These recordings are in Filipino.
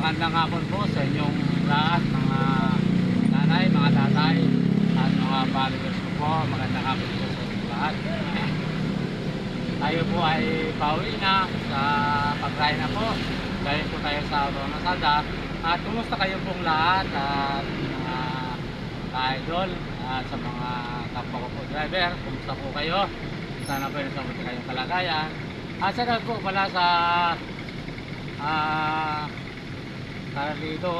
magandang hapon po sa inyong lahat, mga nanay, mga tatay, at mga followers ko po. Magandang hapon po sa inyong lahat. Tayo po ay pauwi na sa pag-ride na po. Galing po tayo sa Ronasada. At kumusta kayo pong lahat at mga ka-idol at sa mga kapwa ko po driver. Kumusta po kayo? Sana po yung samuti kayong kalagayan. At sana po pala sa dito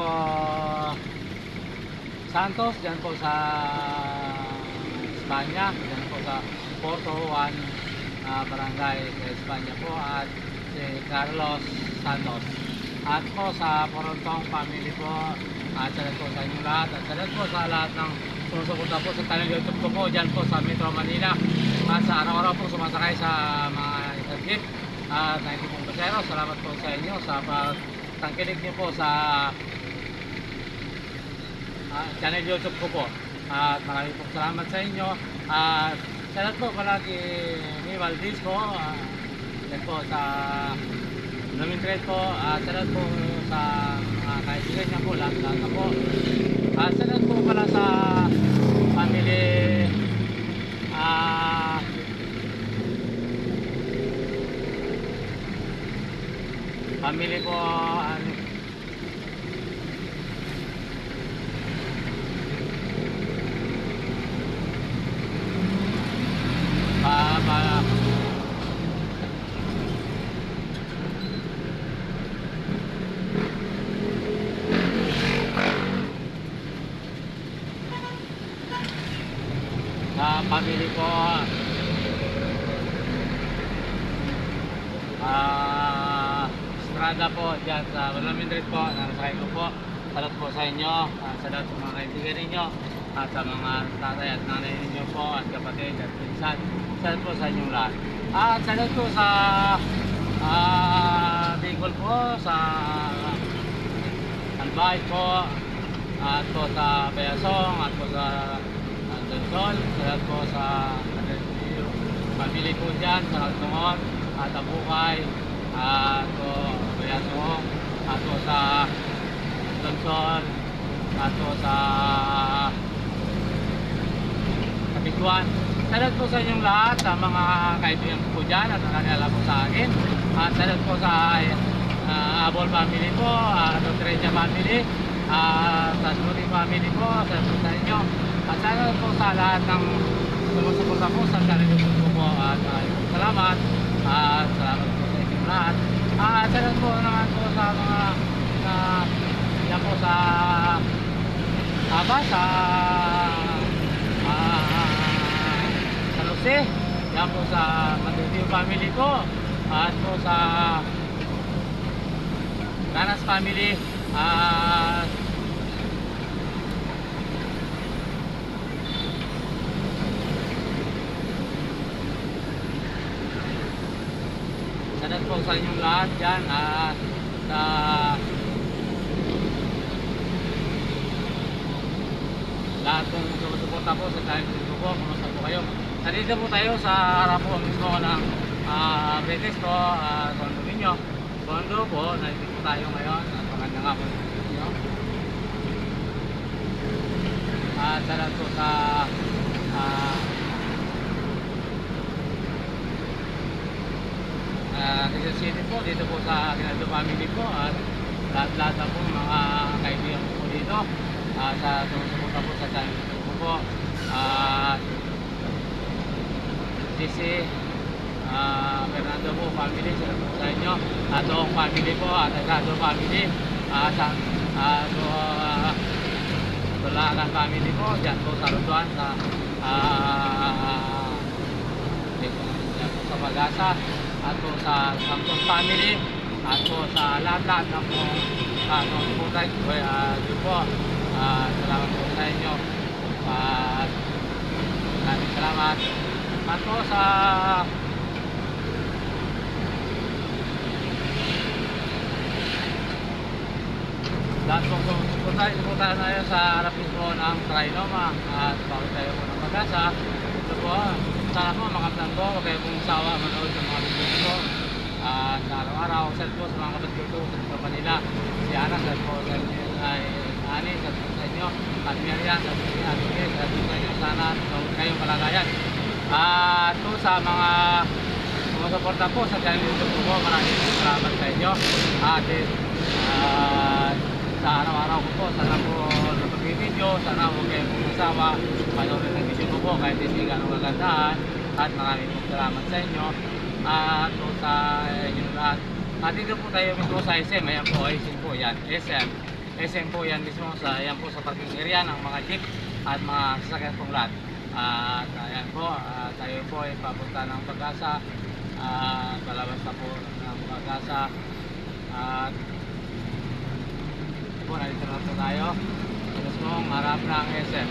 Santos, dyan po sa Espanya, dyan po sa Porto Juan barangay sa Espanya po, at si Carlos Santos, at po sa Porontong family po, at salat po sa inyong lahat, at salat po sa lahat ng sumusuporta po sa channel YouTube ko po dyan po sa Metro Manila, at sa araw-araw po sumasakay sa mga isang jeep at 90 pong pasero. Salamat po sa inyo sa pagtangkilig niyo po sa channel YouTube ko po, at maraming pong salamat sa inyo. At salamat po palagi ni Valdez po, yan po sa Lumintred po, salamat po sa mga kaibigan niya po, lahat na po. Salamat po pala sa family family po, family po, Estrada po dyan sa Lumintred po, nasakay ko po. Salat po sa inyo, salat sa mga kaibigan ninyo, at sa mga tatay at nanay ninyo po, at kapatid at pinsan. Salat po sa inyong lahat. At salat po sa Bicol po, sa Albay po, at po sa Bayasong, at po sa Donsol. Salat po sa family po dyan sa Kaltungon at Abukay, at po Bayasong, at po sa Donsol, at po sa Kabiguan. Salat po sa inyong lahat, sa mga kaibigan po dyan at nakakilala po sa akin. At salat po sa Abol family po, Dotreja family, sa Suri family po. Salat po sa inyo. At salat po sa lahat ng sumusuporta po sa channel YouTube po, at maraming salamat. At salamat po sa inyong lahat. At salat po naman po sa mga yan po sa sa San Jose, yan po sa Madrid family po, at po sa Ganas family, salat po sa inyong lahat dyan, sa lahat kong sumusuporta po sa channel YouTube po. Kumusta po kayo? Nandito po tayo sa harap po mismo ng British po, Condominio. Condo po, nandito po tayo ngayon. At magandang nga po ninyo. At salat po sa Quezon City po, dito po sa Aguinaldo family po, at lahat-lahat na po mga kaibigan po dito, sa sumusuporta po sa channel ko po, DC Fernando po family, salamat po sa inyo, at Doong family po, at Agrado family, Tulakan family po, dyan po sa Rotuan, sa dyan po sa Pag-asa, at po sa Samson family, at po sa lahat-lahat na po sumusuporta po. Salamat po sa inyo, at maraming salamat. At po sa lahat po sumusuporta na yun sa harap mismo ng Trinoma, at bakit tayo po ng Pag-asa. Ito po, sana po makamtan po, huwag kayo pong sawa manood sa mga video ko, sa araw-araw. Send po sa mga kapatid ko sa Manila, si Ana, yan. At sa inyo sana kayong kalagayan. At po sa mga sumusuporta po sa channel YouTube ko po, maraming salamat sa inyo. At sa araw-araw ko po, sana po napag-video, sana po kayo pumasawa, panoorin ng video ko po kahit hindi ganong kagandaan. At maraming po salamat sa inyo. At po sa inyo lahat. At dito po tayo mismo sa SM, ayan po, SM po yan, SM po yan mismo, ayan po sa parking area ng mga jeep at mga sasakyan pong lahat. At ayan po, tayo po ay papunta ng Pag-asa, palabas na po ng Pag-asa. At po, nandito na po tayo sa mismong harap ng SM.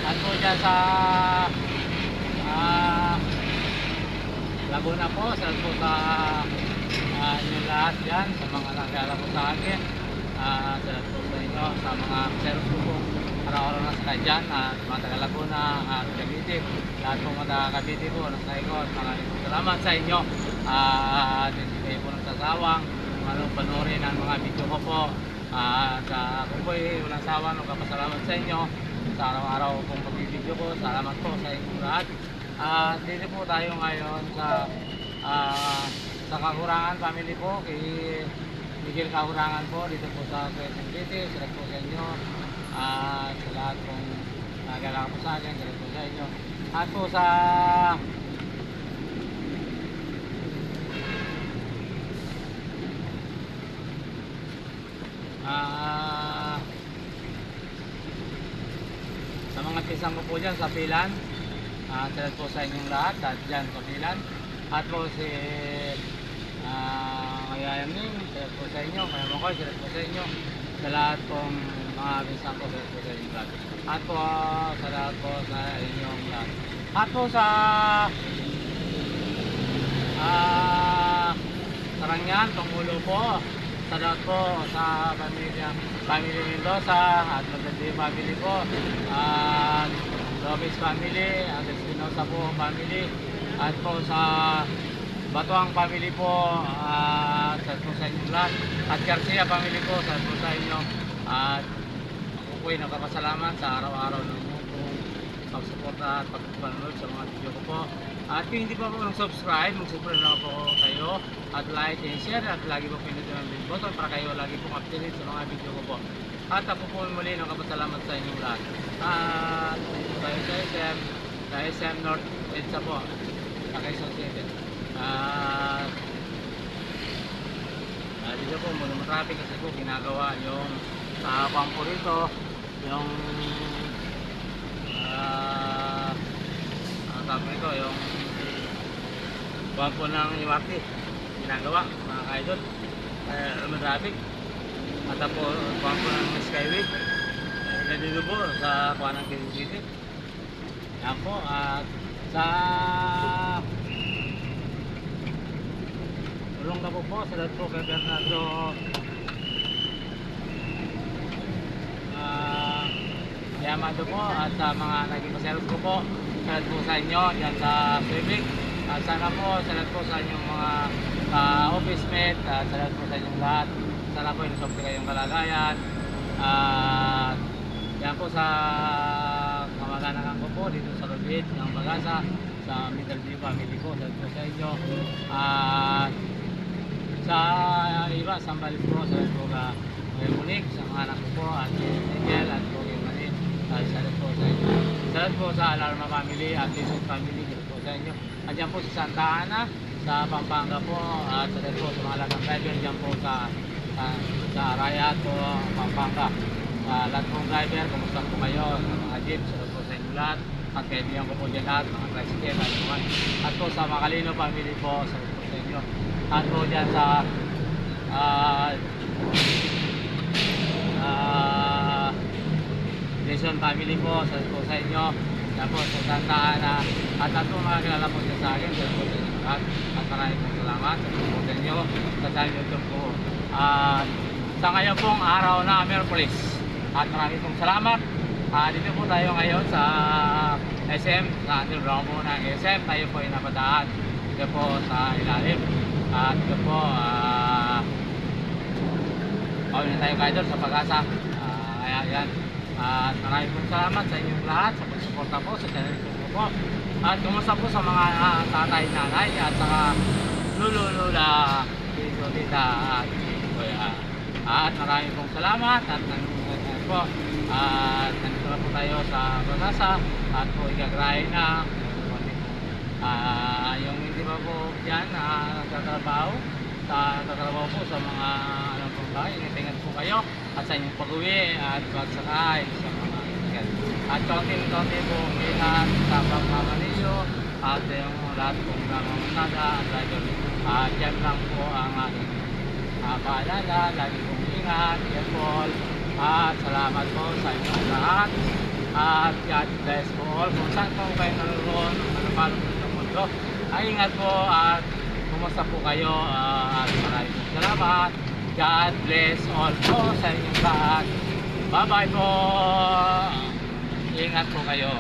At po dyan sa Laguna po, sa inyo lahat dyan, sa mga nakilala po sa akin, sa po sa inyo, sa mga seros ko po, araw-araw na sa dyan, mga taga Laguna, Cavite, lahat po mga taga Cavite po, nasa ikot, maraming po salamat sa inyo, at hindi kayo po nagsasawang, panoorin ang mga video ko po, at ako po ay walang sawa, nagpapasalamat sa inyo, sa araw-araw pong pag-video ko, salamat po sa inyong lahat. Dito po tayo ngayon sa Kahurangan family po, kay Miguel Kahurangan po, dito po sa Quezon City, salamat po sa inyo, sa lahat pong nagala po sa akin, salamat po sa inyo. At po sa mga pisang ko po dyan sa Pilan, salamat po sa inyong lahat at dyan sa Pilan. At po si Kaya Yamin, salamat po sa inyo, Kaya Makoy, salamat po sa inyo, sa lahat pong mga pisang ko, salamat po sa inyong lahat. At po sa lahat po sa inyong lahat. At po sa Sarangyan, Tungulo po, sa lahat po sa family Mendoza at Magdandi family po, at Lopez family, at Espinosa po family, at po sa Batuang family po, at sa po sa inyong lahat, at Garcia family po, sa po sa inyo. At ako po ay nagpapasalamat sa araw-araw ng pong pagsuporta at pagpapanood sa mga video ko po. At kung hindi pa po nag-subscribe, mag-subscribe na po kayo at like and share at lagi po pinutin ang bell button para kayo lagi pong updated sa mga video ko po. At ako po muli nagpapasalamat sa inyong lahat. At tayo sa SM North EDSA po, sa Quezon City. Dito po muna matraffic kasi po ginagawa yung pampo rito, yung tawag nito, yung pampo ng MRT ginagawa mga kaidol, matraffic. At po pampo ng Skyway dito po sa kuha ng Quezon City. Yan po. At sa ulong na po sa lahat po kay Bernardo Yamado po, at sa mga naging pasayros ko po, sa lahat po sa inyo dyan sa Subic. At sana po sa lahat po sa inyong mga office mate, at sa lahat po sa inyong lahat, sana po inusobte kayong kalagayan. At yan po sa kamag-anakan ko po dito sa Rubid ng Pag-asa, sa Middleview family po, sa lahat po sa inyo. At sa iba, sa Sambales po, sa lahat po kay Monique, sa mga anak ko po, at Miguel, at po kay Manin, sa lahat po sa inyo. Sa lahat po sa Alarma family at Lizard family, sa lahat po sa inyo. At dyan po sa Santa Ana, sa Pampanga po, at sa lahat po sa mga lagang driver, dyan po sa Arayat po, Pampanga. Lahat pong driver, kumusta po kayo, sa mga jeep, sa lahat po sa inyo lahat. At kaibigan ko po dyan lahat, mga tricycle, at po sa Macalino family po, sa lahat po sa inyo. At po dyan sa Jason family po, sa po sa inyo. Tapos sa Santa Ana, at po mga kilala po sa akin, sa po sa inyo lahat. At maraming pong salamat sa po sa inyo sa YouTube po. At sa ngayon pong araw na Merkulis, at maraming pong salamat. Dito po tayo ngayon sa SM, sa underground po ng SM. Tayo po ay napadaan. dyan po sa ilalim. At ito po, pauwi na tayo kaidol sa Pag-asa. Ayan. At maraming pong salamat sa inyong lahat sa pagsuporta po sa channel ko po. At kumusta po sa mga tatay, nanay at saka lula, tito, tita at kuya. At maraming pong salamat at nandito po. At nandito na po tayo sa Pag-asa at po igagray na yung hindi pa po dyan nagtatrabaho po sa mga ano po ba, ingat po kayo at sa inyong pag-uwi at pagsakay sa mga ticket. At konti po ingat sa pagmamaniyo at yung lahat pong namamanada at driver. Dyan lang po ang aking paalala, lagi pong ingat, careful, at salamat po sa inyong lahat. At God bless po all. Kung saan po kayo naroon, ano sa mundo, ay ingat po at kumusta po kayo at maraming salamat. God bless all po sa inyong lahat. Bye bye po. Ingat po kayo.